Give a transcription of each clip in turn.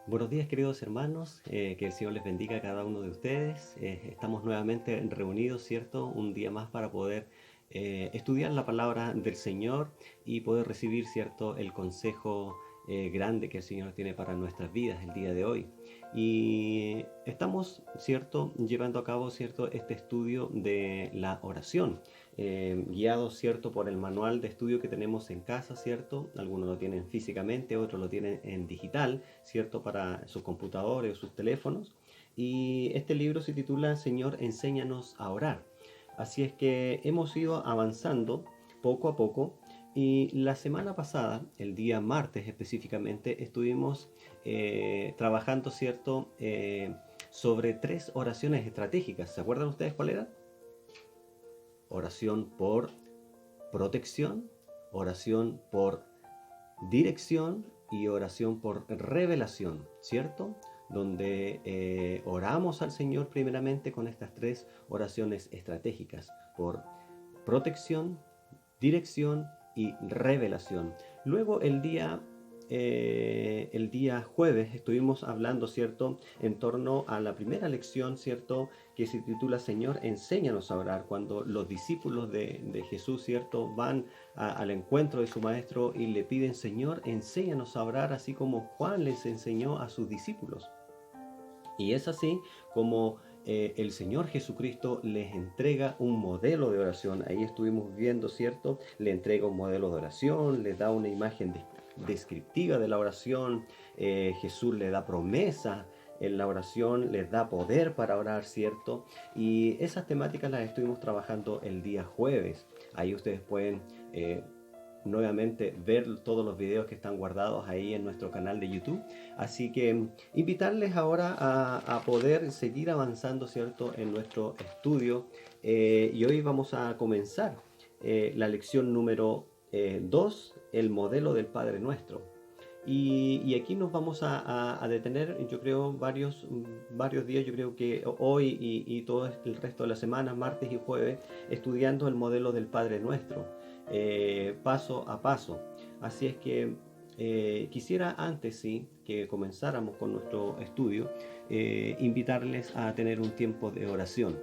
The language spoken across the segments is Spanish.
Buenos días, queridos hermanos, que el Señor les bendiga a cada uno de ustedes. Estamos nuevamente reunidos, ¿cierto? Un día más para poder estudiar la palabra del Señor y poder recibir, ¿cierto? El consejo grande que el Señor tiene para nuestras vidas el día de hoy. Y estamos, ¿cierto? Llevando a cabo, ¿cierto? Este estudio de la oración, guiados, ¿cierto? Por el manual de estudio que tenemos en casa, ¿cierto? Algunos lo tienen físicamente, otros lo tienen en digital, ¿cierto? Para sus computadores o sus teléfonos. Y este libro se titula Señor, enséñanos a orar. Así es que hemos ido avanzando poco a poco y la semana pasada, el día martes específicamente, estuvimos trabajando, ¿cierto? Sobre tres oraciones estratégicas. ¿Se acuerdan ustedes cuál era? Oración por protección, oración por dirección y oración por revelación, ¿cierto? Donde oramos al Señor primeramente con estas tres oraciones estratégicas, por protección, dirección y revelación. Luego el día jueves estuvimos hablando, ¿cierto?, en torno a la primera lección, ¿cierto?, que se titula Señor, enséñanos a orar, cuando los discípulos de Jesús, ¿cierto?, van al encuentro de su maestro y le piden, Señor, enséñanos a orar, así como Juan les enseñó a sus discípulos. Y es así como el Señor Jesucristo les entrega un modelo de oración. Ahí estuvimos viendo, ¿cierto? Le entrega un modelo de oración, les da una imagen descriptiva de la oración. Jesús le da promesa en la oración, les da poder para orar, ¿cierto? Y esas temáticas las estuvimos trabajando el día jueves. Ahí ustedes pueden nuevamente ver todos los videos que están guardados ahí en nuestro canal de YouTube. Así que invitarles ahora a poder seguir avanzando, ¿cierto?, en nuestro estudio. Y hoy vamos a comenzar la lección número 2, el modelo del Padre Nuestro. Y aquí nos vamos a detener, yo creo, varios días, yo creo que hoy y todo el resto de la semana, martes y jueves, estudiando el modelo del Padre Nuestro, paso a paso. Así es que quisiera antes, sí, que comenzáramos con nuestro estudio, invitarles a tener un tiempo de oración.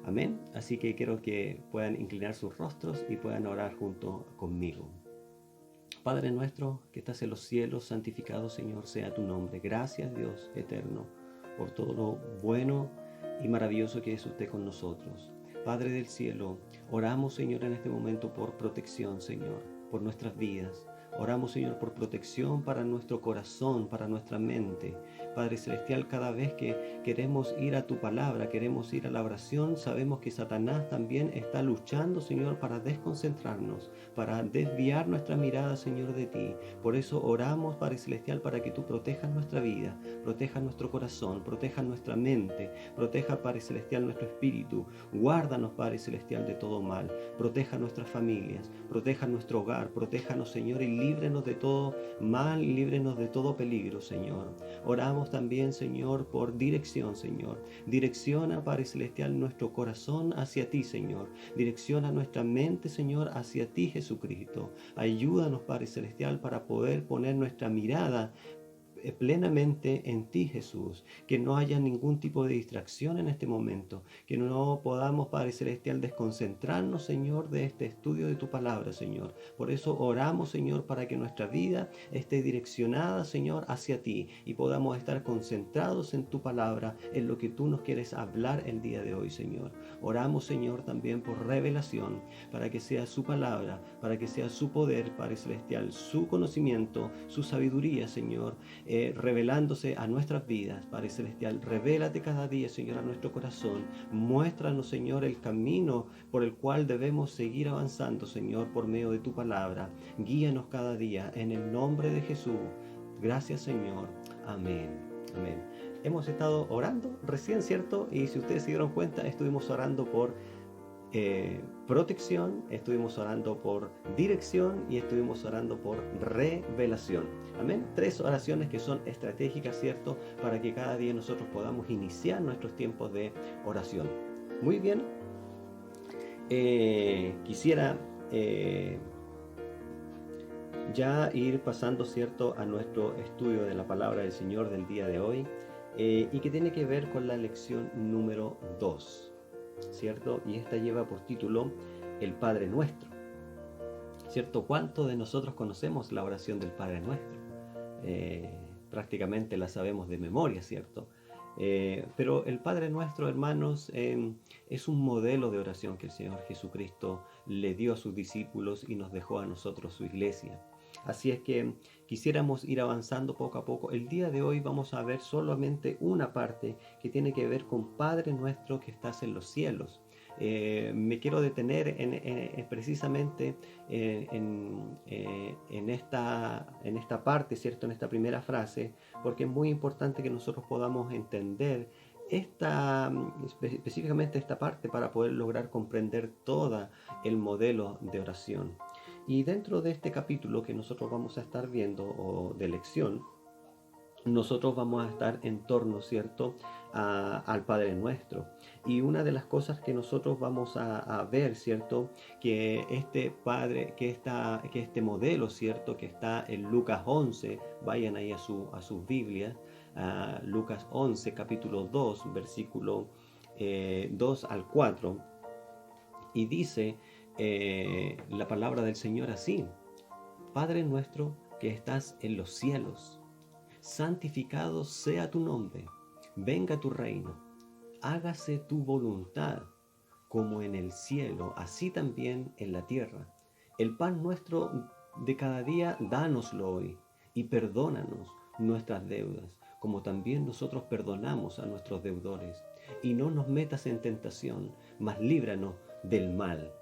Amén. Así que quiero que puedan inclinar sus rostros y puedan orar junto conmigo. Padre nuestro que estás en los cielos, santificado Señor sea tu nombre. Gracias Dios eterno por todo lo bueno y maravilloso que es usted con nosotros. Padre del cielo, oramos Señor en este momento por protección Señor, por nuestras vidas. Oramos Señor por protección para nuestro corazón, para nuestra mente. Padre Celestial, cada vez que queremos ir a tu palabra, queremos ir a la oración, sabemos que Satanás también está luchando Señor para desconcentrarnos, para desviar nuestra mirada, Señor, de ti. Por eso oramos, Padre Celestial, para que tú protejas nuestra vida, protejas nuestro corazón, protejas nuestra mente, proteja, Padre Celestial, nuestro espíritu. Guárdanos, Padre Celestial, de todo mal. Proteja nuestras familias, proteja nuestro hogar, protéjanos, Señor, y líbrenos de todo mal, y líbrenos de todo peligro, Señor. Oramos también, Señor, por dirección, Señor. Direcciona, Padre Celestial, nuestro corazón hacia ti, Señor. Direcciona nuestra mente, Señor, hacia ti, Jesucristo. Ayúdanos, Padre Celestial, para poder poner nuestra mirada plenamente en ti, Jesús, que no haya ningún tipo de distracción en este momento, que no podamos, Padre Celestial, desconcentrarnos, Señor, de este estudio de tu palabra, Señor. Por eso oramos, Señor, para que nuestra vida esté direccionada, Señor, hacia ti y podamos estar concentrados en tu palabra, en lo que tú nos quieres hablar el día de hoy, Señor. Oramos, Señor, también por revelación, para que sea su palabra, para que sea su poder, Padre Celestial, su conocimiento, su sabiduría, Señor, revelándose a nuestras vidas. Padre Celestial, revélate cada día, Señor, a nuestro corazón. Muéstranos, Señor, el camino por el cual debemos seguir avanzando, Señor, por medio de tu palabra. Guíanos cada día en el nombre de Jesús. Gracias, Señor. Amén. Amén. Hemos estado orando recién, ¿cierto? Y si ustedes se dieron cuenta, estuvimos orando por protección, estuvimos orando por dirección y estuvimos orando por revelación. Amén. Tres oraciones que son estratégicas, ¿cierto? Para que cada día nosotros podamos iniciar nuestros tiempos de oración. Muy bien. Quisiera ya ir pasando, ¿cierto?, a nuestro estudio de la palabra del Señor del día de hoy, y que tiene que ver con la lección número 2, ¿cierto? Y esta lleva por título El Padre Nuestro, ¿cierto? ¿Cuánto de nosotros conocemos la oración del Padre Nuestro? Prácticamente la sabemos de memoria, ¿cierto? Pero el Padre Nuestro, hermanos, es un modelo de oración que el Señor Jesucristo le dio a sus discípulos y nos dejó a nosotros su iglesia. Así es que quisiéramos ir avanzando poco a poco. El día de hoy vamos a ver solamente una parte que tiene que ver con Padre Nuestro que estás en los cielos. Me quiero detener precisamente en esta parte, ¿cierto? En esta primera frase, porque es muy importante que nosotros podamos entender específicamente esta parte para poder lograr comprender todo el modelo de oración. Y dentro de este capítulo que nosotros vamos a estar viendo, o de lección, nosotros vamos a estar en torno, ¿cierto?, al Padre Nuestro. Y una de las cosas que nosotros vamos a ver, ¿cierto?, que este Padre, que este modelo, ¿cierto?, que está en Lucas 11, vayan ahí a sus Biblias, Lucas 11, capítulo 2, versículo 2 al 4, y dice la palabra del Señor así: Padre nuestro que estás en los cielos, santificado sea tu nombre, venga tu reino, hágase tu voluntad, como en el cielo, así también en la tierra. El pan nuestro de cada día, dánoslo hoy, y perdónanos nuestras deudas, como también nosotros perdonamos a nuestros deudores. Y no nos metas en tentación, mas líbranos del mal.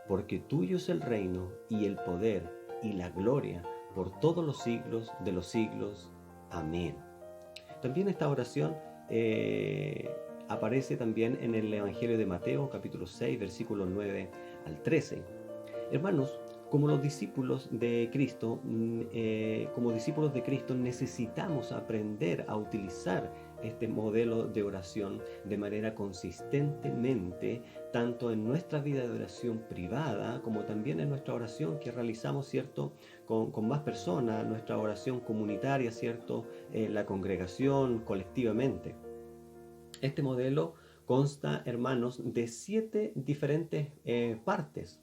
Porque tuyo es el reino, y el poder, y la gloria, por todos los siglos de los siglos. Amén. También esta oración aparece también en el Evangelio de Mateo, capítulo 6, versículos 9 al 13. Hermanos, como los discípulos de Cristo, necesitamos aprender a utilizar este modelo de oración de manera consistentemente, tanto en nuestra vida de oración privada como también en nuestra oración que realizamos, ¿cierto?, con más personas, nuestra oración comunitaria, ¿cierto?, la congregación, colectivamente. Este modelo consta, hermanos, de 7 diferentes partes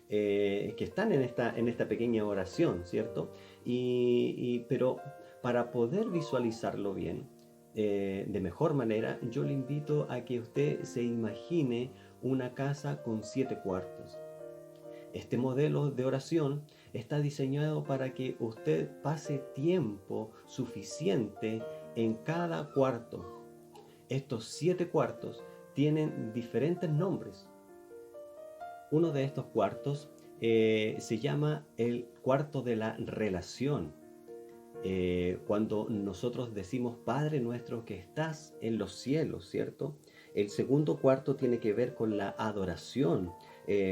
que están en esta pequeña oración, ¿cierto? Pero para poder visualizarlo bien, de mejor manera, yo le invito a que usted se imagine una casa con 7 cuartos. Este modelo de oración está diseñado para que usted pase tiempo suficiente en cada cuarto. Estos 7 cuartos tienen diferentes nombres. Uno de estos cuartos se llama el cuarto de la relación. Cuando nosotros decimos Padre nuestro que estás en los cielos, ¿cierto? El segundo cuarto tiene que ver con la adoración,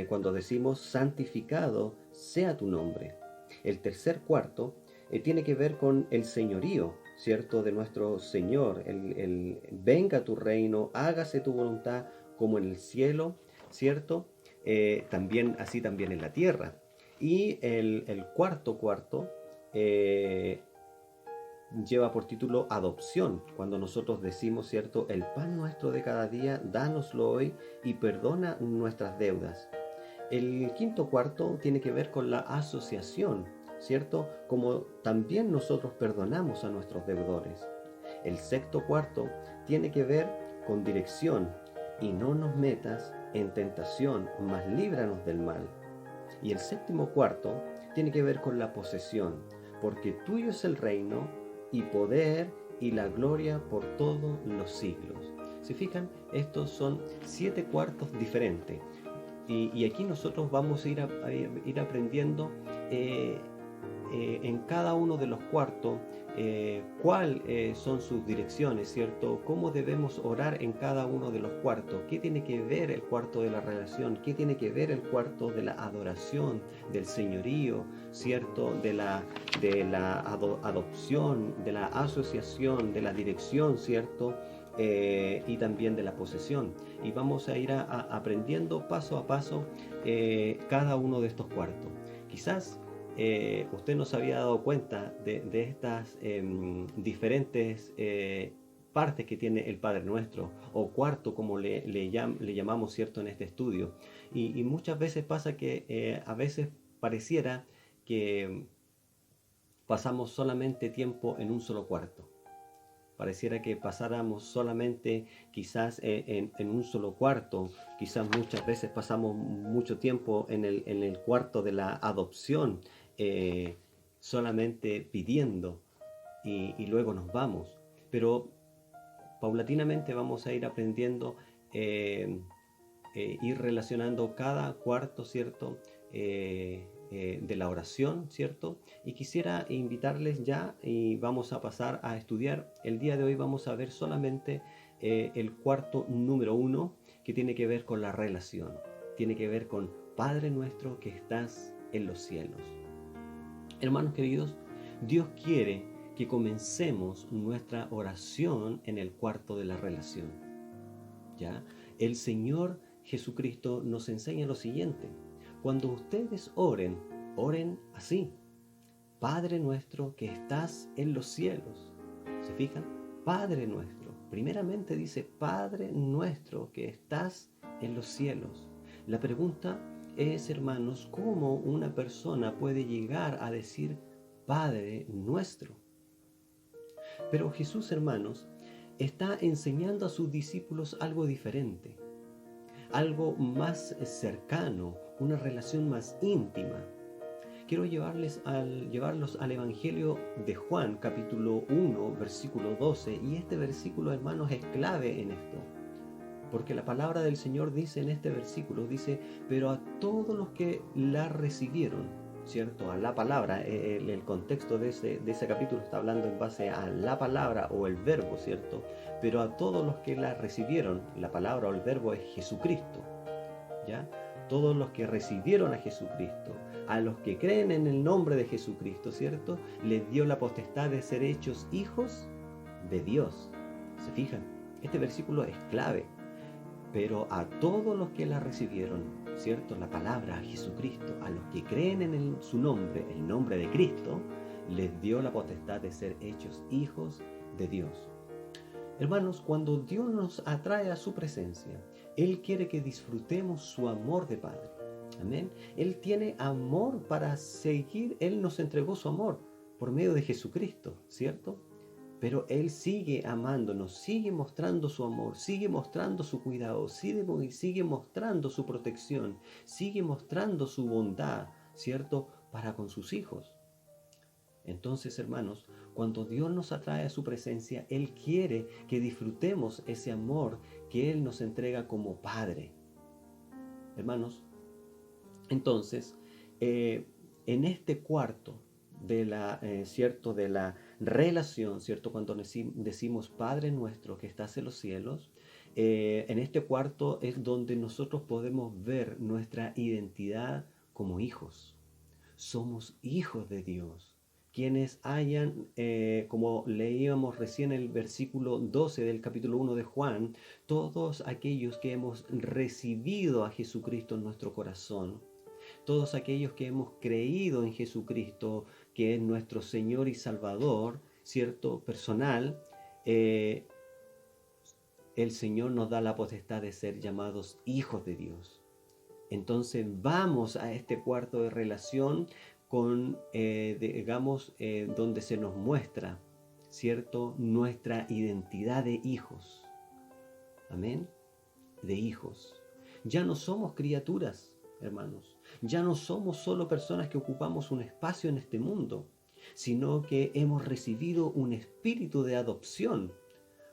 cuando decimos santificado sea tu nombre. El tercer cuarto tiene que ver con el señorío, ¿cierto?, de nuestro Señor, venga tu reino, hágase tu voluntad como en el cielo, ¿cierto? Así también en la tierra. Y el cuarto lleva por título adopción, cuando nosotros decimos, ¿cierto?, el pan nuestro de cada día, dánoslo hoy y perdona nuestras deudas. El quinto cuarto tiene que ver con la asociación, ¿cierto?, como también nosotros perdonamos a nuestros deudores. El sexto cuarto tiene que ver con dirección, y no nos metas en tentación, mas líbranos del mal. Y el séptimo cuarto tiene que ver con la posesión, porque tuyo es el reino y poder y la gloria por todos los siglos. ¿Se fijan? Estos son 7 cuartos diferentes. Y aquí nosotros vamos a ir aprendiendo en cada uno de los cuartos cuáles son sus direcciones, ¿cierto? Cómo debemos orar en cada uno de los cuartos. ¿Qué tiene que ver el cuarto de la relación? ¿Qué tiene que ver el cuarto de la adoración, del señorío, ¿cierto? De la adopción, de la asociación, de la dirección, ¿cierto? Y también de la posesión. Y vamos a ir aprendiendo paso a paso cada uno de estos cuartos. Quizás usted no se había dado cuenta de estas diferentes partes que tiene el Padre Nuestro, o cuarto como le llamamos, ¿cierto?, en este estudio. Y muchas veces pasa que a veces pareciera que pasamos solamente tiempo en un solo cuarto. Pareciera que pasáramos solamente quizás en un solo cuarto, quizás muchas veces pasamos mucho tiempo en el cuarto de la adopción, solamente pidiendo y luego nos vamos. Pero paulatinamente vamos a ir aprendiendo, ir relacionando cada cuarto, ¿cierto? De la oración, ¿cierto? Y quisiera invitarles ya, y vamos a pasar a estudiar. El día de hoy vamos a ver solamente el cuarto número 1, que tiene que ver con la relación. Tiene que ver con Padre nuestro que estás en los cielos. Hermanos queridos, Dios quiere que comencemos nuestra oración en el cuarto de la relación. ¿Ya? El Señor Jesucristo nos enseña lo siguiente: cuando ustedes oren, oren así: Padre nuestro que estás en los cielos. ¿Se fijan? Padre nuestro. Primeramente dice Padre nuestro que estás en los cielos. La pregunta es, hermanos, ¿cómo una persona puede llegar a decir Padre nuestro? Pero Jesús, hermanos, está enseñando a sus discípulos algo diferente, algo más cercano, una relación más íntima. Quiero llevarlos al Evangelio de Juan, capítulo 1, versículo 12, y este versículo, hermanos, es clave en esto, porque la palabra del Señor dice en este versículo, dice: pero a todos los que la recibieron, ¿cierto? A la palabra, el contexto de ese capítulo está hablando en base a la palabra o el verbo, ¿cierto? Pero a todos los que la recibieron, la palabra o el verbo es Jesucristo, ¿ya? Todos los que recibieron a Jesucristo, a los que creen en el nombre de Jesucristo, ¿cierto?, les dio la potestad de ser hechos hijos de Dios. ¿Se fijan? Este versículo es clave. Pero a todos los que la recibieron, ¿cierto?, la palabra, a Jesucristo, a los que creen en su nombre, el nombre de Cristo, les dio la potestad de ser hechos hijos de Dios. Hermanos, cuando Dios nos atrae a su presencia, Él quiere que disfrutemos su amor de Padre. Amén. Él tiene amor para seguir. Él nos entregó su amor por medio de Jesucristo, ¿cierto? Pero Él sigue amándonos, sigue mostrando su amor, sigue mostrando su cuidado, sigue mostrando su protección, sigue mostrando su bondad, ¿cierto?, para con sus hijos. Entonces, hermanos, cuando Dios nos atrae a su presencia, Él quiere que disfrutemos ese amor que Él nos entrega como Padre. Hermanos, entonces, en este cuarto de la, ¿cierto?, de la relación, ¿cierto?, cuando decimos Padre nuestro que estás en los cielos, en este cuarto es donde nosotros podemos ver nuestra identidad como hijos. Somos hijos de Dios. Quienes hayan, como leíamos recién el versículo 12 del capítulo 1 de Juan, todos aquellos que hemos recibido a Jesucristo en nuestro corazón, todos aquellos que hemos creído en Jesucristo, que es nuestro Señor y Salvador, ¿cierto?, personal, el Señor nos da la potestad de ser llamados hijos de Dios. Entonces vamos a este cuarto de relación con, digamos, donde se nos muestra, ¿cierto?, nuestra identidad de hijos. Amén. De hijos. Ya no somos criaturas, hermanos. Ya no somos solo personas que ocupamos un espacio en este mundo, sino que hemos recibido un espíritu de adopción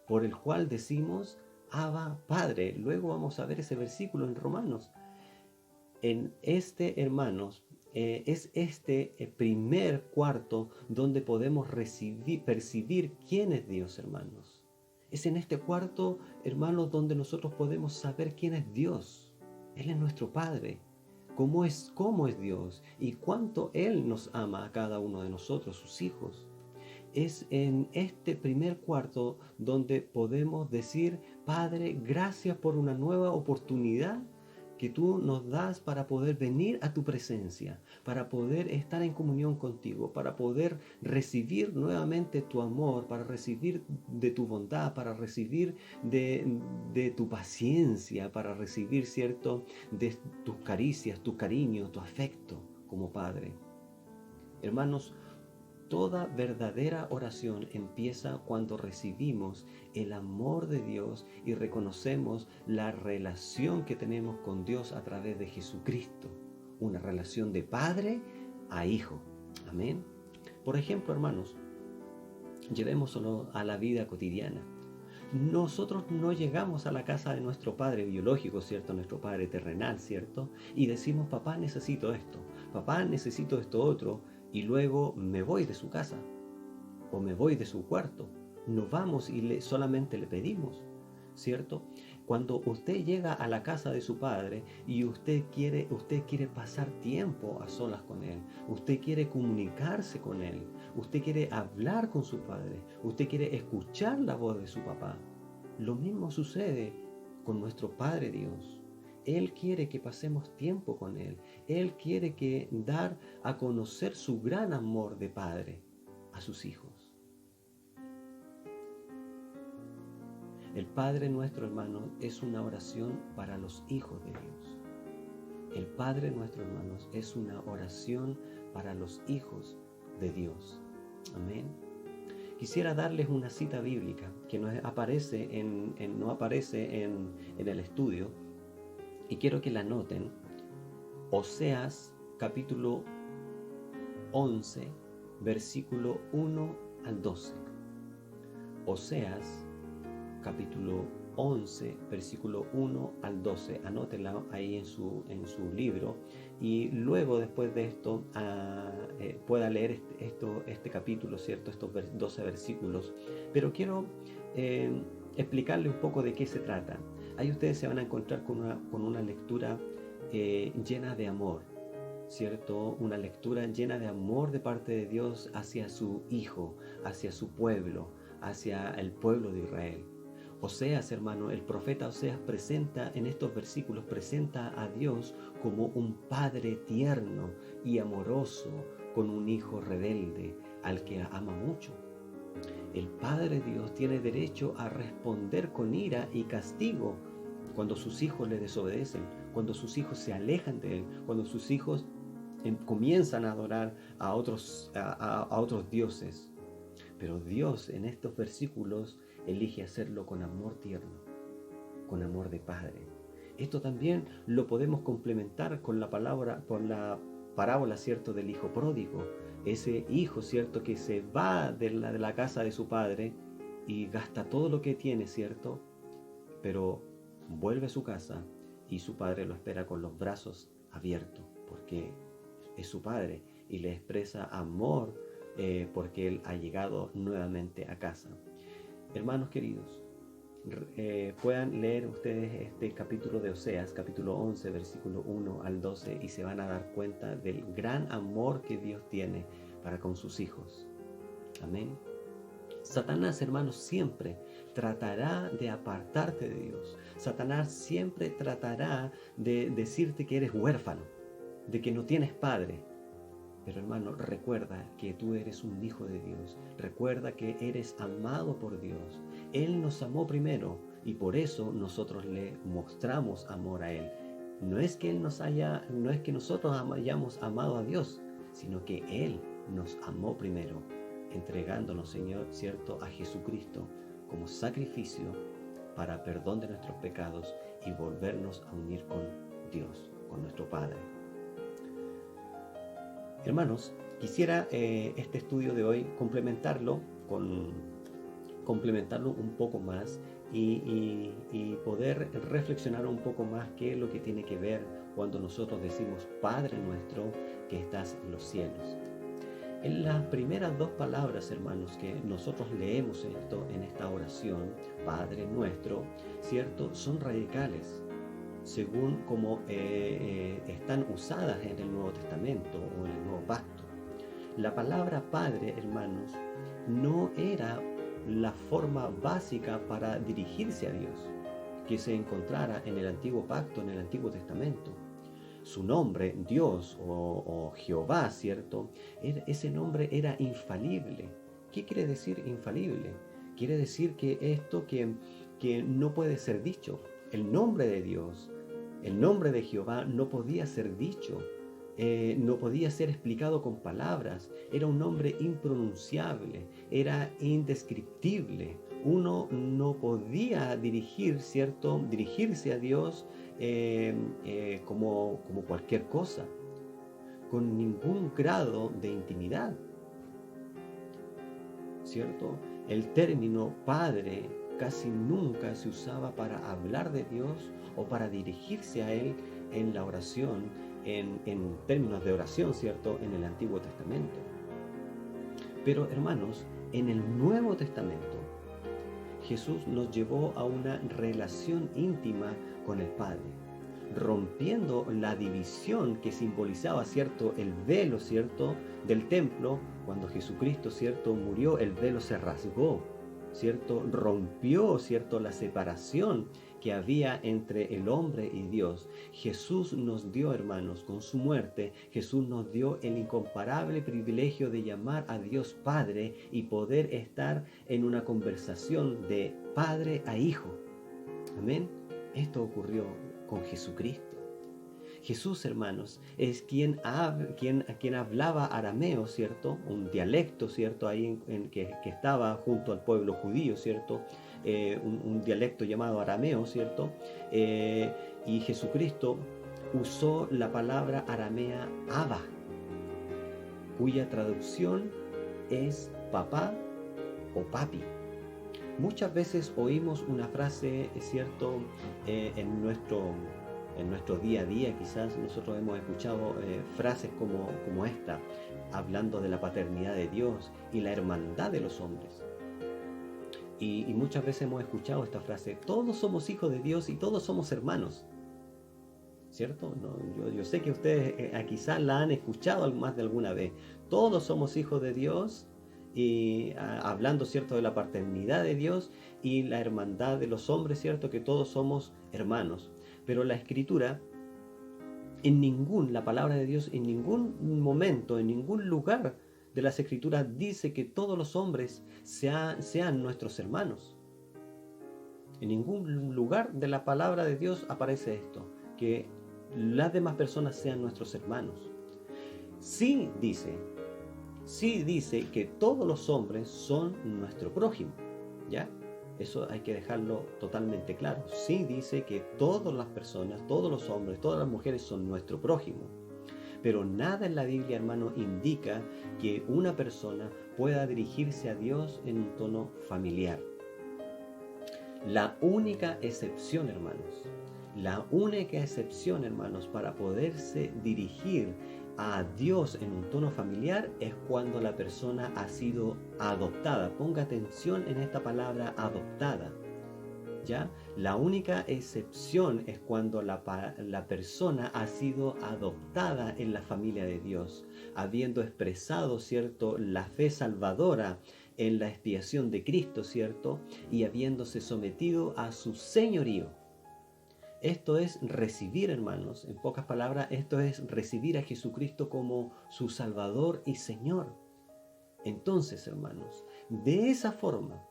por el cual decimos Abba, Padre. Luego vamos a ver ese versículo en Romanos. En este, hermanos, es este primer cuarto donde podemos percibir quién es Dios, hermanos. Es en este cuarto, hermanos, donde nosotros podemos saber quién es Dios. Él es nuestro Padre. Cómo es Dios y cuánto Él nos ama a cada uno de nosotros, sus hijos. Es en este primer cuarto donde podemos decir: Padre, gracias por una nueva oportunidad que tú nos das para poder venir a tu presencia, para poder estar en comunión contigo, para poder recibir nuevamente tu amor, para recibir de tu bondad, para recibir de tu paciencia, para recibir, ¿cierto?, de tus caricias, tu cariño, tu afecto como Padre. Hermanos, toda verdadera oración empieza cuando recibimos el amor de Dios y reconocemos la relación que tenemos con Dios a través de Jesucristo. Una relación de padre a hijo. Amén. Por ejemplo, hermanos, llevémoslo a la vida cotidiana. Nosotros no llegamos a la casa de nuestro padre biológico, ¿cierto? Nuestro padre terrenal, ¿cierto? Y decimos, papá, necesito esto, papá, necesito esto otro, y luego me voy de su casa o me voy de su cuarto. No vamos y solamente le pedimos, ¿cierto? Cuando usted llega a la casa de su padre y usted quiere pasar tiempo a solas con él, usted quiere comunicarse con él, usted quiere hablar con su padre, usted quiere escuchar la voz de su papá. Lo mismo sucede con nuestro Padre Dios. Él quiere que pasemos tiempo con Él. Él quiere dar a conocer su gran amor de Padre a sus hijos. El Padre nuestro, hermano, es una oración para los hijos de Dios. El Padre nuestro, hermanos, es una oración para los hijos de Dios. Amén. Quisiera darles una cita bíblica que no aparece en el estudio, y quiero que la noten. Oseas capítulo 11, versículo 1 al 12. Oseas capítulo 11, versículo 1 al 12. Anótenla ahí en su libro, y luego después de esto pueda leer este capítulo, ¿cierto? Estos 12 versículos. Pero quiero explicarle un poco de qué se trata. Ahí ustedes se van a encontrar con una lectura llena de amor, ¿cierto? Una lectura llena de amor de parte de Dios hacia su Hijo, hacia su pueblo, hacia el pueblo de Israel. Oseas, hermano, el profeta Oseas presenta en estos versículos, presenta a Dios como un padre tierno y amoroso con un hijo rebelde al que ama mucho. El Padre Dios tiene derecho a responder con ira y castigo cuando sus hijos le desobedecen, cuando sus hijos se alejan de Él, cuando sus hijos comienzan a adorar a otros dioses. Pero Dios en estos versículos elige hacerlo con amor tierno, con amor de Padre. Esto también lo podemos complementar con la parábola, ¿cierto?, del hijo pródigo. Ese hijo, ¿cierto?, que se va de la casa de su padre y gasta todo lo que tiene, ¿cierto? Pero vuelve a su casa y su padre lo espera con los brazos abiertos, porque es su padre y le expresa amor porque él ha llegado nuevamente a casa. Hermanos queridos, puedan leer ustedes este capítulo de Oseas, capítulo 11, versículo 1 al 12, y se van a dar cuenta del gran amor que Dios tiene para con sus hijos. Amén. Satanás, hermanos, siempre tratará de apartarte de Dios. Satanás siempre tratará de decirte que eres huérfano, de que no tienes padre. Pero, hermano, recuerda que tú eres un hijo de Dios. Recuerda que eres amado por Dios. Él nos amó primero y por eso nosotros le mostramos amor a Él. No es que nosotros hayamos amado a Dios, sino que Él nos amó primero, entregándonos, Señor, ¿cierto?, a Jesucristo como sacrificio para perdón de nuestros pecados y volvernos a unir con Dios, con nuestro Padre. Hermanos, quisiera este estudio de hoy complementarlo un poco más y poder reflexionar un poco más qué es lo que tiene que ver cuando nosotros decimos Padre nuestro que estás en los cielos. En las primeras dos palabras, hermanos, que nosotros leemos en esta oración, Padre nuestro, ¿cierto?, son radicales, según como están usadas en el Nuevo Testamento o en el Nuevo Pacto. La palabra Padre, hermanos, no era la forma básica para dirigirse a Dios. que se encontrara en el Antiguo Pacto, en el Antiguo Testamento. Su nombre, Dios o Jehová, ¿cierto? Ese nombre era infalible. ¿Qué quiere decir infalible? Quiere decir que esto que no puede ser dicho. El nombre de Dios, el nombre de Jehová no podía ser dicho, no podía ser explicado con palabras. Era un nombre impronunciable, era indescriptible. Uno no podía dirigirse a Dios como cualquier cosa, con ningún grado de intimidad, ¿cierto? El término Padre casi nunca se usaba para hablar de Dios o para dirigirse a Él en la oración, en términos de oración, ¿cierto? En el Antiguo Testamento. Pero hermanos, en el Nuevo Testamento, Jesús nos llevó a una relación íntima con el Padre, rompiendo la división que simbolizaba, ¿cierto?, el velo, ¿cierto?, del templo. Cuando Jesucristo, ¿cierto?, murió, el velo se rasgó, ¿cierto?, rompió, ¿cierto?, la separación que había entre el hombre y Dios. Jesús nos dio, hermanos, con su muerte, Jesús nos dio el incomparable privilegio de llamar a Dios Padre y poder estar en una conversación de padre a hijo. Amén. Esto ocurrió con Jesucristo. Jesús, hermanos, es quien hablaba arameo, ¿cierto? Un dialecto, ¿cierto? Ahí que estaba junto al pueblo judío, ¿cierto? Un dialecto llamado arameo, ¿cierto? Y Jesucristo usó la palabra aramea Abba, cuya traducción es papá o papi. Muchas veces oímos una frase, ¿cierto? En nuestro día a día quizás nosotros hemos escuchado frases como esta, hablando de la paternidad de Dios y la hermandad de los hombres. Y muchas veces hemos escuchado esta frase: todos somos hijos de Dios y todos somos hermanos, ¿cierto? No, yo sé que ustedes quizás la han escuchado más de alguna vez. Todos somos hijos de Dios, y hablando, ¿cierto?, de la paternidad de Dios y la hermandad de los hombres, ¿cierto?, que todos somos hermanos. Pero la Escritura, la palabra de Dios en ningún momento, en ningún lugar de las Escrituras dice que todos los hombres sean nuestros hermanos. En ningún lugar de la palabra de Dios aparece esto, que las demás personas sean nuestros hermanos. Sí dice que todos los hombres son nuestro prójimo, ¿ya? Eso hay que dejarlo totalmente claro. Sí dice que todas las personas, todos los hombres, todas las mujeres son nuestro prójimo. Pero nada en la Biblia, hermano, indica que una persona pueda dirigirse a Dios en un tono familiar. La única excepción, hermanos, para poderse dirigir a Dios en un tono familiar es cuando la persona ha sido adoptada. Ponga atención en esta palabra adoptada, ¿ya? La única excepción es cuando la persona ha sido adoptada en la familia de Dios, habiendo expresado, ¿cierto?, la fe salvadora en la expiación de Cristo, ¿cierto?, y habiéndose sometido a su señorío. Esto es recibir, hermanos, en pocas palabras, esto es recibir a Jesucristo como su Salvador y Señor. Entonces, hermanos, de esa forma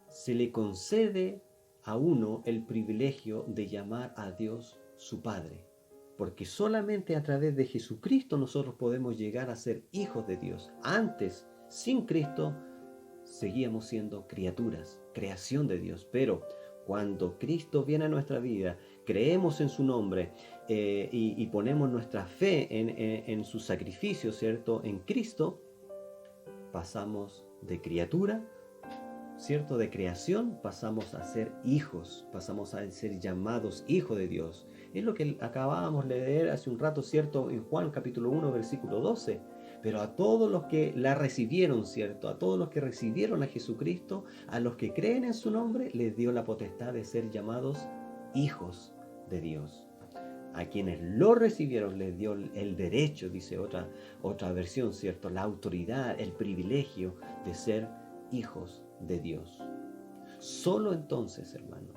se le concede a uno el privilegio de llamar a Dios su Padre, porque solamente a través de Jesucristo nosotros podemos llegar a ser hijos de Dios. Antes, sin Cristo, seguíamos siendo criaturas, creación de Dios, pero cuando Cristo viene a nuestra vida, creemos en su nombre y ponemos nuestra fe en su sacrificio, ¿cierto?, en Cristo, pasamos de criatura, ¿cierto?, de creación, pasamos a ser hijos, pasamos a ser llamados hijos de Dios. Es lo que acabábamos de leer hace un rato, ¿cierto?, en Juan capítulo 1, versículo 12. Pero a todos los que la recibieron, ¿cierto?, a todos los que recibieron a Jesucristo, a los que creen en su nombre, les dio la potestad de ser llamados hijos de Dios. A quienes lo recibieron les dio el derecho, dice otra versión, ¿cierto?, la autoridad, el privilegio de ser hijos de Dios. Solo entonces, hermanos,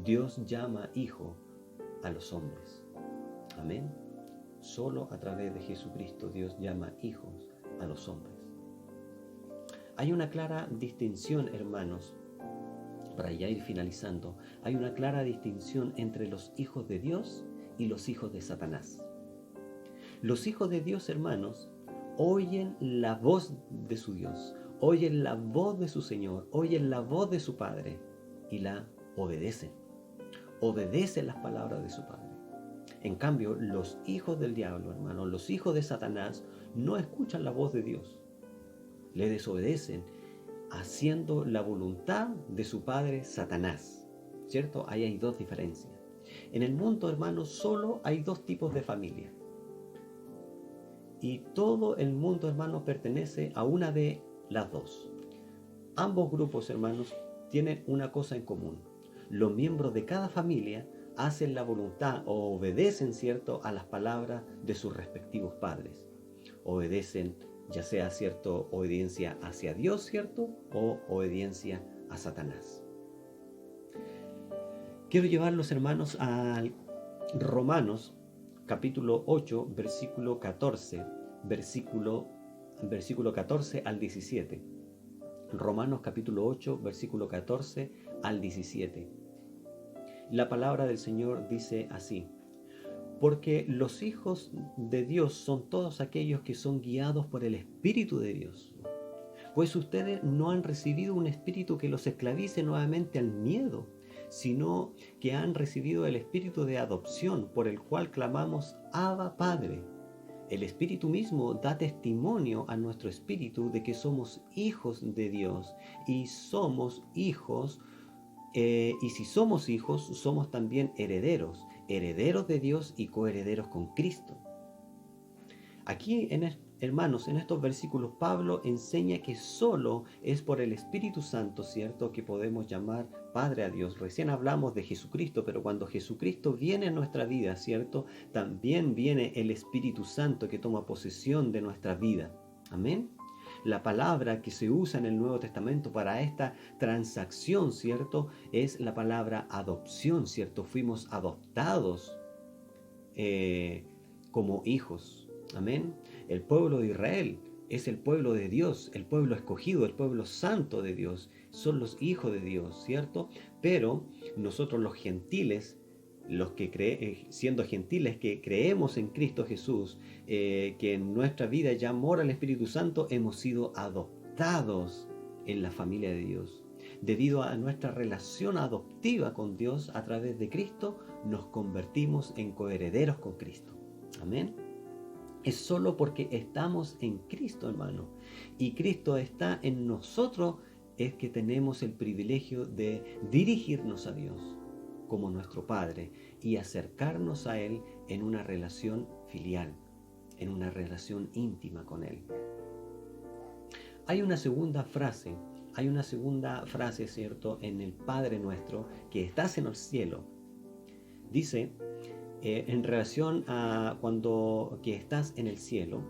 Dios llama hijo a los hombres. Amén. Solo a través de Jesucristo Dios llama hijos a los hombres. Hay una clara distinción, hermanos, para ya ir finalizando, hay una clara distinción entre los hijos de Dios y los hijos de Satanás. Los hijos de Dios, hermanos, oyen la voz de su Dios, oyen la voz de su Señor, oyen la voz de su Padre y la obedecen. Obedecen las palabras de su Padre. En cambio, los hijos del diablo, hermanos, los hijos de Satanás, no escuchan la voz de Dios. Le desobedecen, haciendo la voluntad de su padre Satanás. ¿Cierto? Ahí hay dos diferencias. En el mundo, hermanos, solo hay dos tipos de familia. Y todo el mundo, hermanos, pertenece a una de las dos. Ambos grupos, hermanos, tienen una cosa en común. Los miembros de cada familia hacen la voluntad o obedecen, ¿cierto?, a las palabras de sus respectivos padres. Obedecen, ya sea, ¿cierto?, obediencia hacia Dios, ¿cierto?, o obediencia a Satanás. Quiero llevarlos, hermanos, a Romanos, capítulo 8, versículo 14, versículo 14 al 17. Romanos, capítulo 8, versículo 14 al 17. La palabra del Señor dice así: porque los hijos de Dios son todos aquellos que son guiados por el Espíritu de Dios. Pues ustedes no han recibido un espíritu que los esclavice nuevamente al miedo, sino que han recibido el espíritu de adopción, por el cual clamamos: Abba, Padre. El Espíritu mismo da testimonio a nuestro espíritu de que somos hijos de Dios, y somos hijos. Y si somos hijos, somos también herederos, herederos de Dios y coherederos con Cristo. Aquí, hermanos, en estos versículos, Pablo enseña que solo es por el Espíritu Santo, ¿cierto?, que podemos llamar Padre a Dios. Recién hablamos de Jesucristo, pero cuando Jesucristo viene en nuestra vida, ¿cierto?, también viene el Espíritu Santo que toma posesión de nuestra vida. Amén. La palabra que se usa en el Nuevo Testamento para esta transacción, ¿cierto?, es la palabra adopción, ¿cierto? Fuimos adoptados como hijos. Amén. El pueblo de Israel es el pueblo de Dios, el pueblo escogido, el pueblo santo de Dios. Son los hijos de Dios, ¿cierto? Pero nosotros los gentiles, los que siendo gentiles que creemos en Cristo Jesús, que en nuestra vida ya mora el Espíritu Santo, hemos sido adoptados en la familia de Dios. Debido a nuestra relación adoptiva con Dios a través de Cristo, nos convertimos en coherederos con Cristo. Amén. Es solo porque estamos en Cristo, hermano, y Cristo está en nosotros, es que tenemos el privilegio de dirigirnos a Dios como nuestro Padre y acercarnos a Él en una relación filial, en una relación íntima con Él. Hay una segunda frase, ¿cierto?, en el Padre nuestro, que estás en el cielo. Dice, en relación a cuando que estás en el cielo,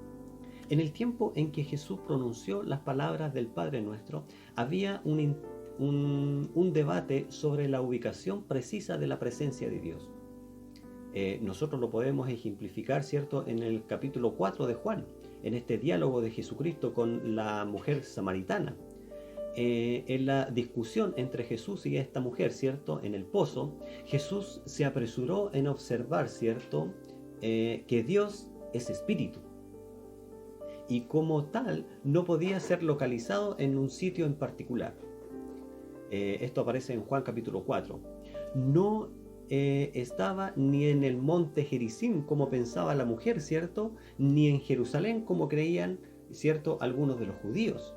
en el tiempo en que Jesús pronunció las palabras del Padre nuestro, había un debate sobre la ubicación precisa de la presencia de Dios. Nosotros lo podemos ejemplificar, ¿cierto?, en el capítulo 4 de Juan, en este diálogo de Jesucristo con la mujer samaritana. En la discusión entre Jesús y esta mujer, ¿cierto?, en el pozo, Jesús se apresuró en observar, ¿cierto?, que Dios es espíritu. Y como tal, no podía ser localizado en un sitio en particular. Esto aparece en Juan capítulo 4. No estaba ni en el monte Gerizim como pensaba la mujer, ¿cierto?, ni en Jerusalén como creían, ¿cierto?, algunos de los judíos.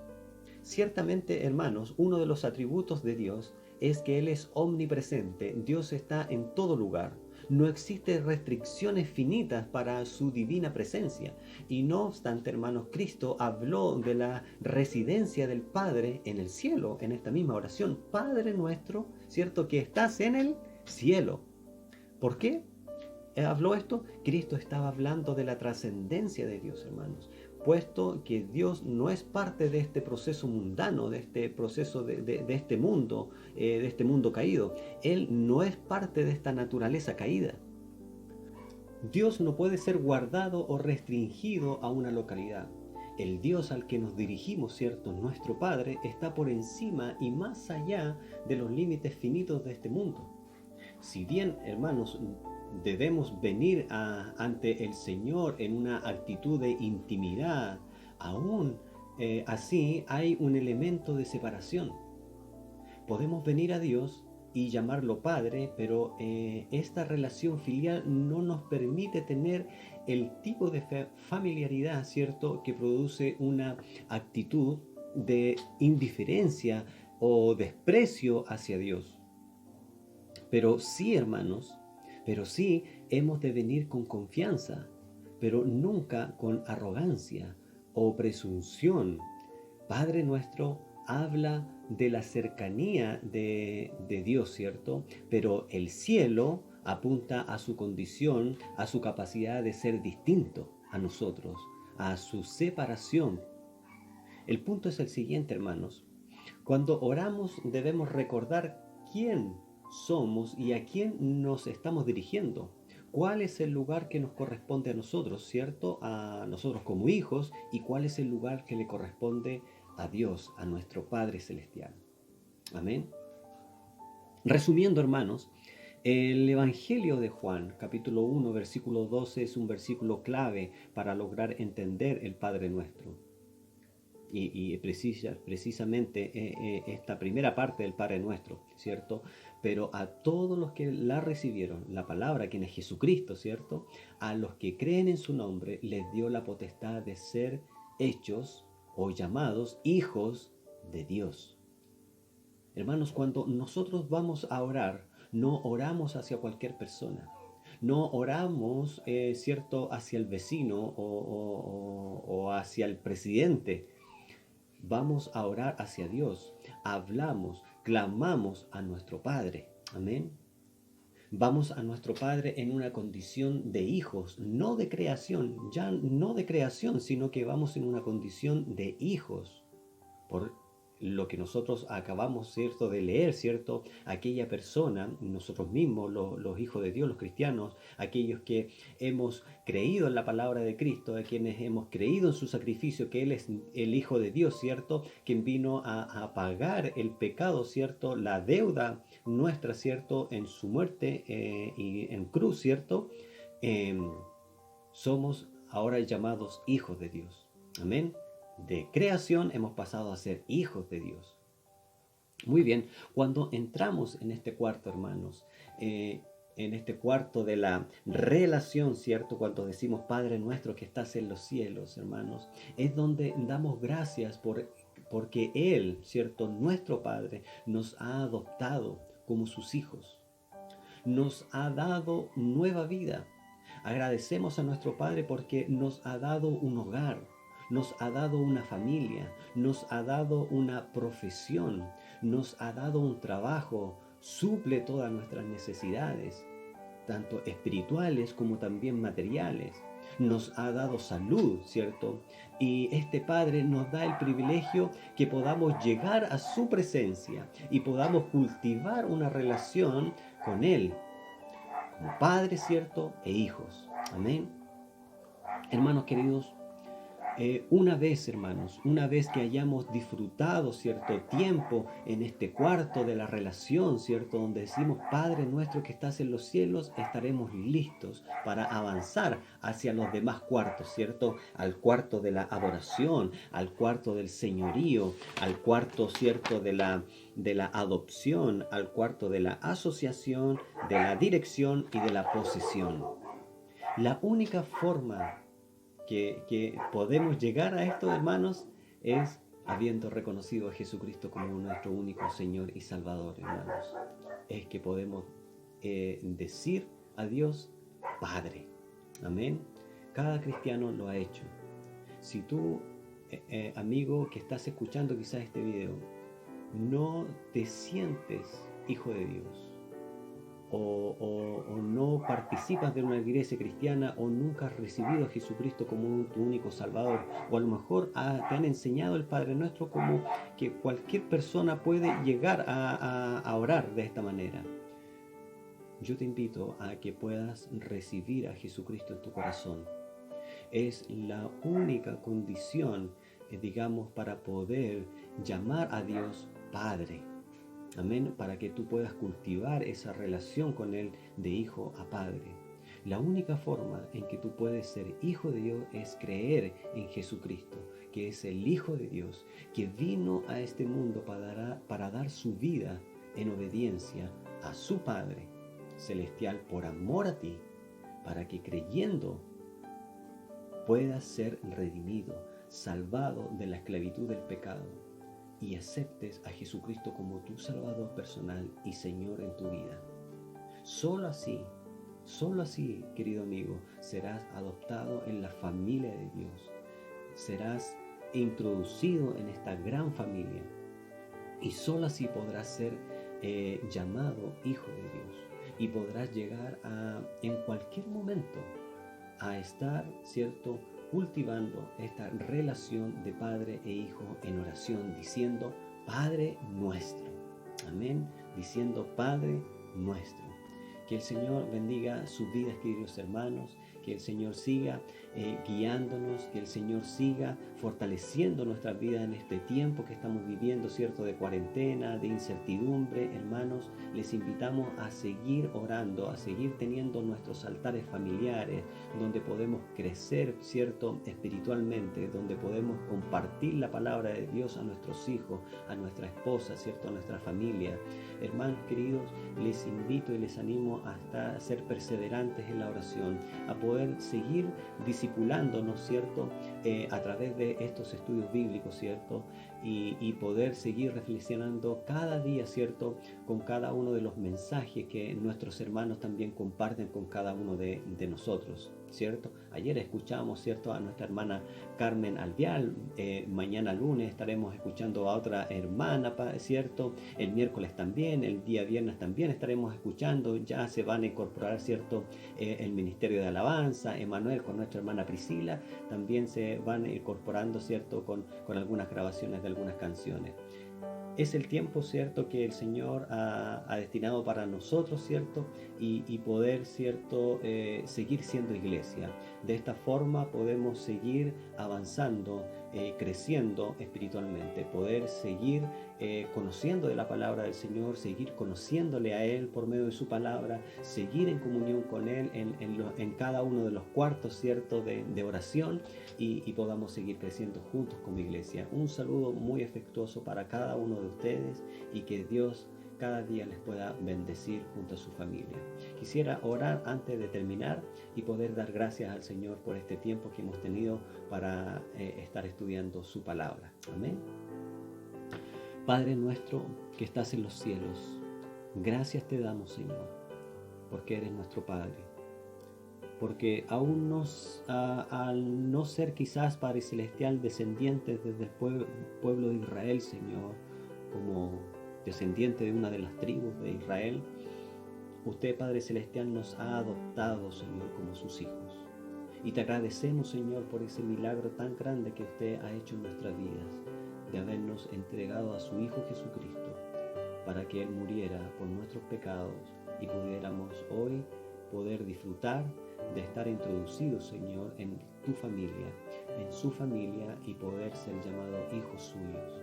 Ciertamente, hermanos, uno de los atributos de Dios es que Él es omnipresente. Dios está en todo lugar. No existen restricciones finitas para su divina presencia. Y no obstante, hermanos, Cristo habló de la residencia del Padre en el cielo, en esta misma oración. Padre nuestro, ¿cierto?, que estás en el cielo. ¿Por qué habló esto? Cristo estaba hablando de la trascendencia de Dios, hermanos. puesto que Dios no es parte de este proceso mundano, de este proceso de este mundo caído. Él no es parte de esta naturaleza caída. Dios no puede ser guardado o restringido a una localidad. El Dios al que nos dirigimos, ¿cierto? Nuestro Padre está por encima y más allá de los límites finitos de este mundo. Si bien, hermanos, debemos venir ante el Señor en una actitud de intimidad, aún así hay un elemento de separación. Podemos venir a Dios y llamarlo Padre, pero esta relación filial no nos permite tener el tipo de familiaridad, ¿cierto?, que produce una actitud de indiferencia o desprecio hacia Dios. Pero sí, hermanos, pero sí hemos de venir con confianza, pero nunca con arrogancia o presunción. Padre nuestro habla de la cercanía de Dios, ¿cierto? Pero el cielo apunta a su condición, a su capacidad de ser distinto a nosotros, a su separación. El punto es el siguiente, hermanos. Cuando oramos debemos recordar quién somos y a quién nos estamos dirigiendo. ¿Cuál es el lugar que nos corresponde a nosotros, cierto? A nosotros como hijos, y cuál es el lugar que le corresponde a Dios, a nuestro Padre Celestial. Amén. Resumiendo, hermanos, el Evangelio de Juan, capítulo 1, versículo 12, es un versículo clave para lograr entender el Padre Nuestro. Y precisamente esta primera parte del Padre Nuestro, ¿cierto? Pero a todos los que la recibieron, la palabra, quien es Jesucristo, ¿cierto? A los que creen en su nombre, les dio la potestad de ser hechos o llamados hijos de Dios. Hermanos, cuando nosotros vamos a orar, no oramos hacia cualquier persona. No oramos, ¿cierto?, hacia el vecino o hacia el presidente. Vamos a orar hacia Dios. Hablamos, clamamos a nuestro Padre. Amén. Vamos a nuestro Padre en una condición de hijos, no de creación, ya no de creación, sino que vamos en una condición de hijos. Por lo que nosotros acabamos, ¿cierto?, de leer, ¿cierto? Aquella persona, nosotros mismos, los hijos de Dios, los cristianos, aquellos que hemos creído en la palabra de Cristo, a quienes hemos creído en su sacrificio, que Él es el Hijo de Dios, ¿cierto?, quien vino a pagar el pecado, ¿cierto?, la deuda nuestra, ¿cierto?, en su muerte y en cruz, ¿cierto? Somos ahora llamados hijos de Dios. Amén. De creación hemos pasado a ser hijos de Dios. Muy bien, cuando entramos en este cuarto, hermanos, en este cuarto de la relación, ¿cierto? Cuando decimos Padre nuestro que estás en los cielos, hermanos, es donde damos gracias porque Él, ¿cierto? Nuestro Padre nos ha adoptado como sus hijos, nos ha dado nueva vida. Agradecemos a nuestro Padre porque nos ha dado un hogar, nos ha dado una familia, nos ha dado una profesión, nos ha dado un trabajo, suple todas nuestras necesidades, tanto espirituales como también materiales. Nos ha dado salud, ¿cierto? Y este Padre nos da el privilegio que podamos llegar a su presencia y podamos cultivar una relación con Él, como padres, ¿cierto?, e hijos. Amén. Hermanos queridos, una vez, hermanos, una vez que hayamos disfrutado cierto tiempo en este cuarto de la relación, cierto, donde decimos Padre nuestro que estás en los cielos, estaremos listos para avanzar hacia los demás cuartos, cierto, al cuarto de la adoración, al cuarto del señorío, al cuarto, cierto, de la adopción, al cuarto de la asociación, de la dirección y de la posesión. La única forma que podemos llegar a esto, hermanos, es habiendo reconocido a Jesucristo como nuestro único Señor y Salvador, hermanos. Es que podemos decir a Dios, Padre. Amén. Cada cristiano lo ha hecho. Si tú, amigo que estás escuchando quizás este video, no te sientes hijo de Dios, o no participas de una iglesia cristiana o nunca has recibido a Jesucristo como tu único Salvador, o a lo mejor te han enseñado el Padre Nuestro como que cualquier persona puede llegar a orar de esta manera. Yo te invito a que puedas recibir a Jesucristo en tu corazón. Es la única condición, digamos, para poder llamar a Dios Padre. Amén, para que tú puedas cultivar esa relación con Él de hijo a padre. La única forma en que tú puedes ser hijo de Dios es creer en Jesucristo, que es el Hijo de Dios, que vino a este mundo para dar su vida en obediencia a su Padre Celestial por amor a ti, para que creyendo puedas ser redimido, salvado de la esclavitud del pecado, y aceptes a Jesucristo como tu Salvador personal y Señor en tu vida. Solo así, querido amigo, serás adoptado en la familia de Dios. Serás introducido en esta gran familia. Y solo así podrás ser llamado hijo de Dios. Y podrás llegar en cualquier momento a estar, ¿cierto?, cultivando esta relación de padre e hijo en oración, diciendo Padre nuestro. Amén. Diciendo Padre nuestro. Que el Señor bendiga sus vidas, queridos hermanos. Que el Señor siga guiándonos, que el Señor siga fortaleciendo nuestras vidas en este tiempo que estamos viviendo, ¿cierto?, de cuarentena, de incertidumbre. Hermanos, les invitamos a seguir orando, a seguir teniendo nuestros altares familiares, donde podemos crecer, ¿cierto?, espiritualmente, donde podemos compartir la palabra de Dios a nuestros hijos, a nuestra esposa, ¿cierto?, a nuestra familia. Hermanos queridos, les invito y les animo a ser perseverantes en la oración, a poder seguir discipulándonos, ¿cierto?, a través de estos estudios bíblicos, ¿cierto?, y poder seguir reflexionando cada día, ¿cierto?, con cada uno de los mensajes que nuestros hermanos también comparten con cada uno de nosotros, ¿cierto? Ayer escuchamos, ¿cierto?, a nuestra hermana Carmen Alvial. Mañana lunes estaremos escuchando a otra hermana, ¿cierto? El miércoles también, el día viernes también estaremos escuchando. Ya se van a incorporar, ¿cierto?, el ministerio de alabanza, Emanuel con nuestra hermana Priscila, también se van incorporando, ¿cierto?, con algunas grabaciones de algunas canciones. Es el tiempo, ¿cierto?, que el Señor ha destinado para nosotros, ¿cierto?, y poder, ¿cierto?, seguir siendo iglesia. De esta forma podemos seguir avanzando, creciendo espiritualmente, poder seguir conociendo de la palabra del Señor, seguir conociéndole a Él por medio de su palabra, seguir en comunión con Él en cada uno de los cuartos, ¿cierto?, de oración, y podamos seguir creciendo juntos como iglesia. Un saludo muy afectuoso para cada uno de ustedes, y que Dios cada día les pueda bendecir junto a su familia. Quisiera orar antes de terminar y poder dar gracias al Señor por este tiempo que hemos tenido para estar estudiando su palabra. Amén. Padre nuestro que estás en los cielos, gracias te damos, Señor, porque eres nuestro Padre. Porque aún al no ser quizás, Padre Celestial, descendientes desde el pueblo de Israel, Señor, como descendiente de una de las tribus de Israel, usted, Padre Celestial, nos ha adoptado, Señor, como sus hijos. Y te agradecemos, Señor, por ese milagro tan grande que usted ha hecho en nuestras vidas, de habernos entregado a su Hijo Jesucristo, para que Él muriera por nuestros pecados y pudiéramos hoy poder disfrutar de estar introducidos, Señor, en tu familia, en su familia, y poder ser llamados hijos suyos.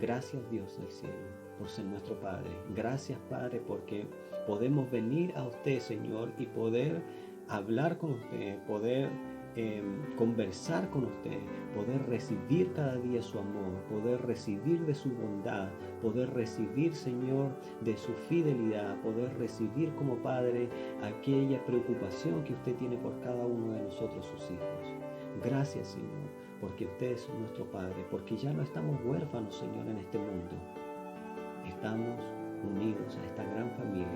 Gracias, Dios del cielo, por ser nuestro Padre. Gracias, Padre, porque podemos venir a usted, Señor, y poder hablar con usted, poder conversar con usted, poder recibir cada día su amor, poder recibir de su bondad, poder recibir, Señor, de su fidelidad, poder recibir como Padre aquella preocupación que usted tiene por cada uno de nosotros, sus hijos. Gracias, Señor, porque usted es nuestro Padre, porque ya no estamos huérfanos, Señor, en este mundo. Estamos unidos a esta gran familia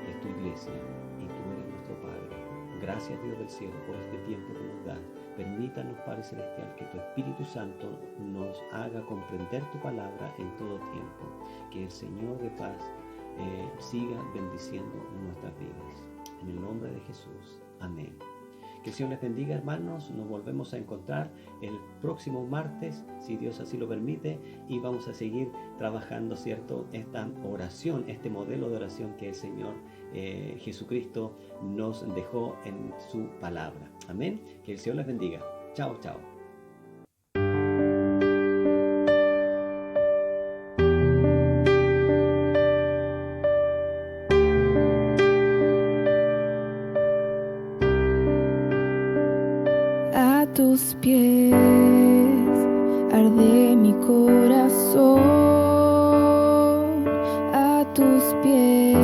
de tu iglesia, y tú eres nuestro Padre. Gracias, Dios del cielo, por este tiempo que nos das. Permítanos, Padre Celestial, que tu Espíritu Santo nos haga comprender tu palabra en todo tiempo. Que el Señor de paz siga bendiciendo nuestras vidas. En el nombre de Jesús. Amén. Que el Señor les bendiga, hermanos. Nos volvemos a encontrar el próximo martes, si Dios así lo permite, y vamos a seguir trabajando, ¿cierto?, esta oración, este modelo de oración que el Señor Jesucristo nos dejó en su palabra. Amén. Que el Señor les bendiga. Chao, chao. A tus pies arde mi corazón, a tus pies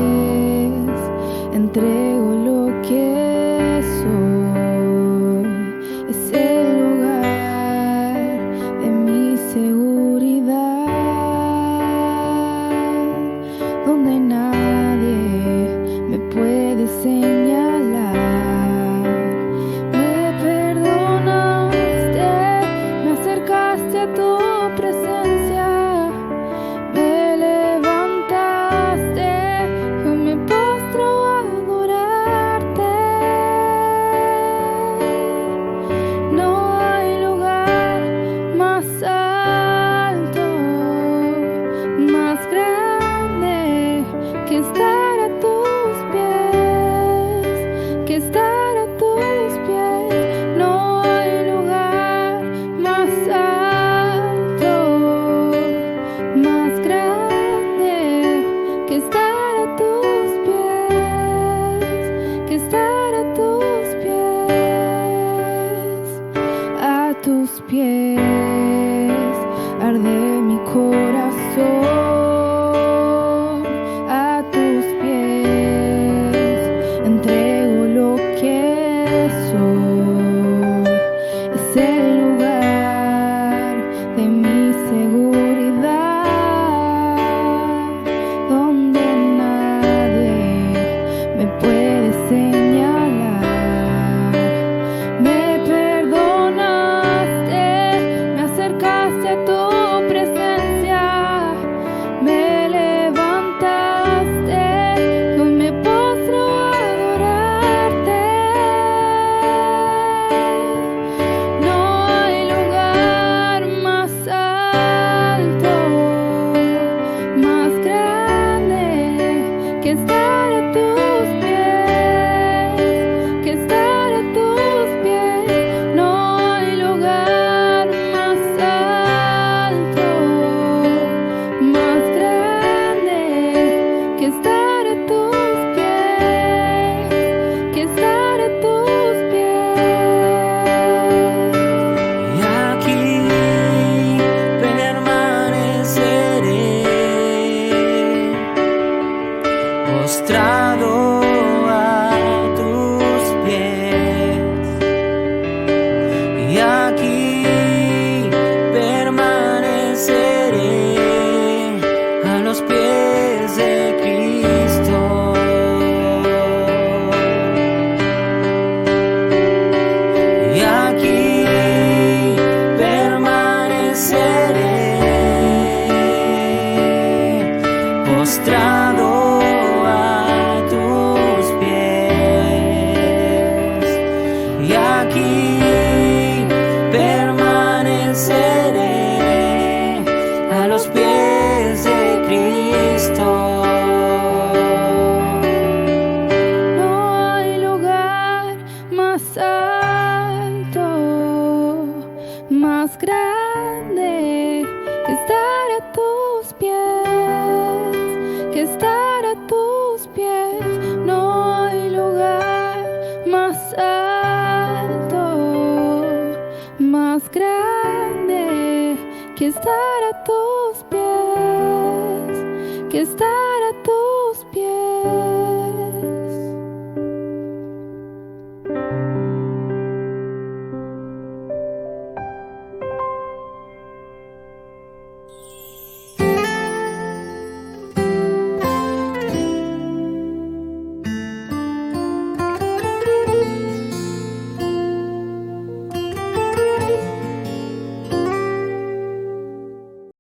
entrego lo que soy. Es el lugar de mi seguridad, donde nadie me puede señalar. A tu presencia me levantaste, yo me postro a adorarte. No hay lugar más alto, más grande que estar a tus pies, que estar a tus pies. No hay lugar más alto, más grande que estar a tus pies, que estar a tus pies. A tus pies arde mi corazón, a tus pies entrego lo que soy. Es el lugar de mi seguridad, donde nadie me puede señalar. Me perdonaste, me acercaste a tu presencia, me levantaste, hoy me postro a adorarte. No hay lugar más alto, más grande que estar a tus pies, que estar a tus pies. No hay lugar más alto, más grande que estar a tus pies, que estar a tus pies. Y aquí permaneceré, postrado a tus pies. Y aquí permaneceré a los pies de Cristo. Y aquí permaneceré, postrado a tus pies. Y aquí permaneceré a los pies de Cristo. No hay lugar más alto, más grande que estar a tus pies, que estar a tus pies. No hay lugar más alto, más grande que estar a tus pies, que estar